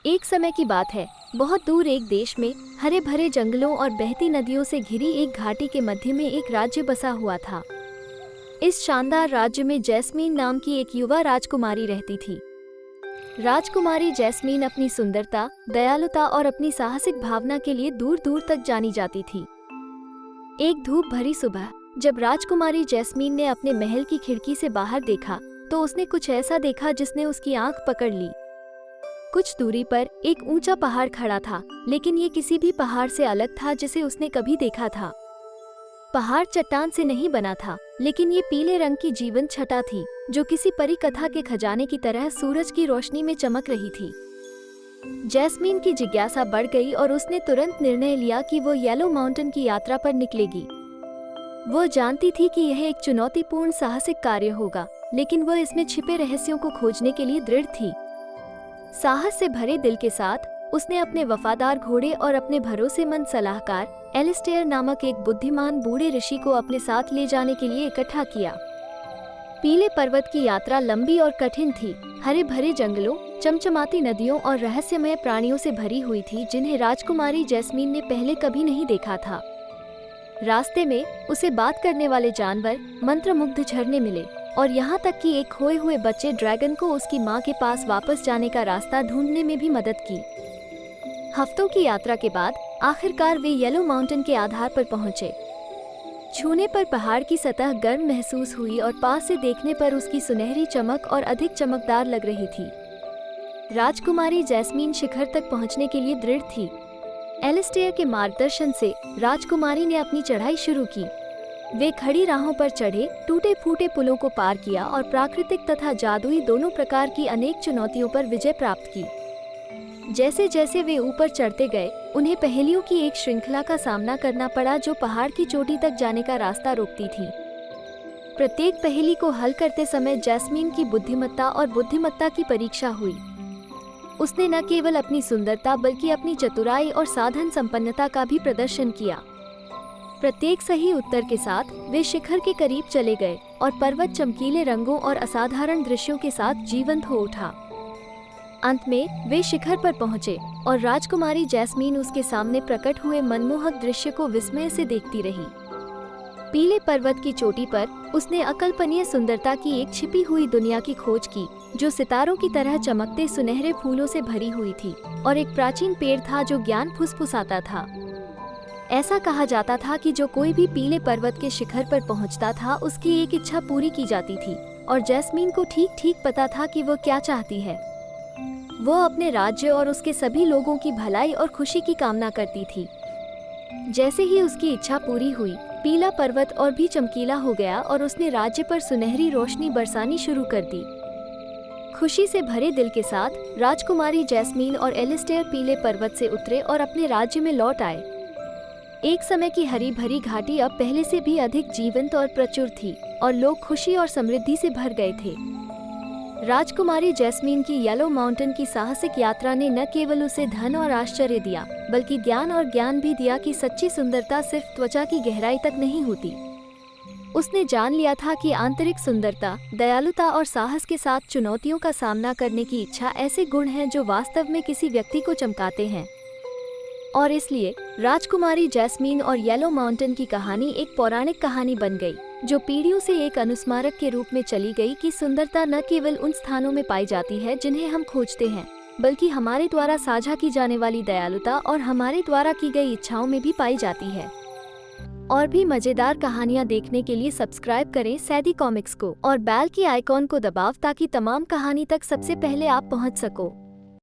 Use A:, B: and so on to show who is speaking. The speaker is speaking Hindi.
A: एक समय की बात है, बहुत दूर एक देश में हरे भरे जंगलों और बहती नदियों से घिरी एक घाटी के मध्य में एक राज्य बसा हुआ था। इस शानदार राज्य में जैस्मीन नाम की एक युवा राजकुमारी रहती थी। राजकुमारी जैस्मीन अपनी सुंदरता, दयालुता और अपनी साहसिक भावना के लिए दूर दूर तक जानी जाती थी। एक धूप भरी सुबह जब राजकुमारी जैस्मीन ने अपने महल की खिड़की से बाहर देखा तो उसने कुछ ऐसा देखा जिसने उसकी आंख पकड़ ली। कुछ दूरी पर एक ऊंचा पहाड़ खड़ा था, लेकिन ये किसी भी पहाड़ से अलग था जिसे उसने कभी देखा था। पहाड़ चट्टान से नहीं बना था, लेकिन ये पीले रंग की जीवंत छटा थी जो किसी परी कथा के खजाने की तरह सूरज की रोशनी में चमक रही थी। जैस्मीन की जिज्ञासा बढ़ गई और उसने तुरंत निर्णय लिया कि वो येलो माउंटेन की यात्रा पर निकलेगी। वो जानती थी कि यह एक चुनौतीपूर्ण साहसिक कार्य होगा, लेकिन वह इसमें छिपे रहस्यों को खोजने के लिए दृढ़ थी। साहस से भरे दिल के साथ उसने अपने वफादार घोड़े और अपने भरोसेमंद सलाहकार एलिस्टेयर नामक एक बुद्धिमान बूढ़े ऋषि को अपने साथ ले जाने के लिए इकट्ठा किया। पीले पर्वत की यात्रा लंबी और कठिन थी, हरे भरे जंगलों, चमचमाती नदियों और रहस्यमय प्राणियों से भरी हुई थी जिन्हें राजकुमारी जैस्मीन ने पहले कभी नहीं देखा था। रास्ते में उसे बात करने वाले जानवर, मंत्रमुग्ध झरने मिले और यहाँ तक कि एक खोए हुए बच्चे ड्रैगन को उसकी माँ के पास वापस जाने का रास्ता ढूंढने में भी मदद की। हफ्तों की यात्रा के बाद आखिरकार वे येलो माउंटेन के आधार पर पहुँचे। छूने पर पहाड़ की सतह गर्म महसूस हुई और पास से देखने पर उसकी सुनहरी चमक और अधिक चमकदार लग रही थी। राजकुमारी जैस्मीन शिखर तक पहुँचने के लिए दृढ़ थी। एलिस्टेयर के मार्गदर्शन से राजकुमारी ने अपनी चढ़ाई शुरू की। वे खड़ी राहों पर चढ़े, टूटे फूटे पुलों को पार किया और प्राकृतिक तथा जादुई दोनों प्रकार की अनेक चुनौतियों पर विजय प्राप्त की। जैसे जैसे वे ऊपर चढ़ते गए, उन्हें पहेलियों की एक श्रृंखला का सामना करना पड़ा जो पहाड़ की चोटी तक जाने का रास्ता रोकती थी। प्रत्येक पहेली को हल करते समय जैस्मीन की बुद्धिमत्ता और बुद्धिमत्ता की परीक्षा हुई। उसने न केवल अपनी सुंदरता बल्कि अपनी चतुराई और साधन संपन्नता का भी प्रदर्शन किया। प्रत्येक सही उत्तर के साथ वे शिखर के करीब चले गए और पर्वत चमकीले रंगों और असाधारण दृश्यों के साथ जीवंत हो उठा। अंत में वे शिखर पर पहुंचे और राजकुमारी जैस्मीन उसके सामने प्रकट हुए मनमोहक दृश्य को विस्मय से देखती रही। पीले पर्वत की चोटी पर उसने अकल्पनीय सुंदरता की एक छिपी हुई दुनिया की खोज की जो सितारों की तरह चमकते सुनहरे फूलों से भरी हुई थी और एक प्राचीन पेड़ था जो ज्ञान फुसफुसाता था। ऐसा कहा जाता था कि जो कोई भी पीले पर्वत के शिखर पर पहुंचता था उसकी एक इच्छा पूरी की जाती थी और जैस्मीन को ठीक ठीक पता था कि वो क्या चाहती है। वो अपने राज्य और उसके सभी लोगों की भलाई और खुशी की कामना करती थी। जैसे ही उसकी इच्छा पूरी हुई, पीला पर्वत और भी चमकीला हो गया और उसने राज्य पर सुनहरी रोशनी बरसानी शुरू कर दी। खुशी से भरे दिल के साथ राजकुमारी जैस्मीन और एलिस्टेयर पीले पर्वत से उतरे और अपने राज्य में लौट आए। एक समय की हरी भरी घाटी अब पहले से भी अधिक जीवंत और प्रचुर थी और लोग खुशी और समृद्धि से भर गए थे। राजकुमारी जैस्मीन की येलो माउंटेन की साहसिक यात्रा ने न केवल उसे धन और आश्चर्य दिया, बल्कि ज्ञान और ज्ञान भी दिया कि सच्ची सुंदरता सिर्फ त्वचा की गहराई तक नहीं होती। उसने जान लिया था कि आंतरिक सुंदरता, दयालुता और साहस के साथ चुनौतियों का सामना करने की इच्छा ऐसे गुण हैं जो वास्तव में किसी व्यक्ति को चमकाते हैं। और इसलिए राजकुमारी जैस्मीन और येलो माउंटेन की कहानी एक पौराणिक कहानी बन गई जो पीढ़ियों से एक अनुस्मारक के रूप में चली गई कि सुंदरता न केवल उन स्थानों में पाई जाती है जिन्हें हम खोजते हैं, बल्कि हमारे द्वारा साझा की जाने वाली दयालुता और हमारे द्वारा की गई इच्छाओं में भी पाई जाती है। और भी मजेदार कहानियाँ देखने के लिए सब्सक्राइब करें सैदी कॉमिक्स को और बेल की आइकॉन को दबाव ताकि तमाम कहानी तक सबसे पहले आप पहुँच सको।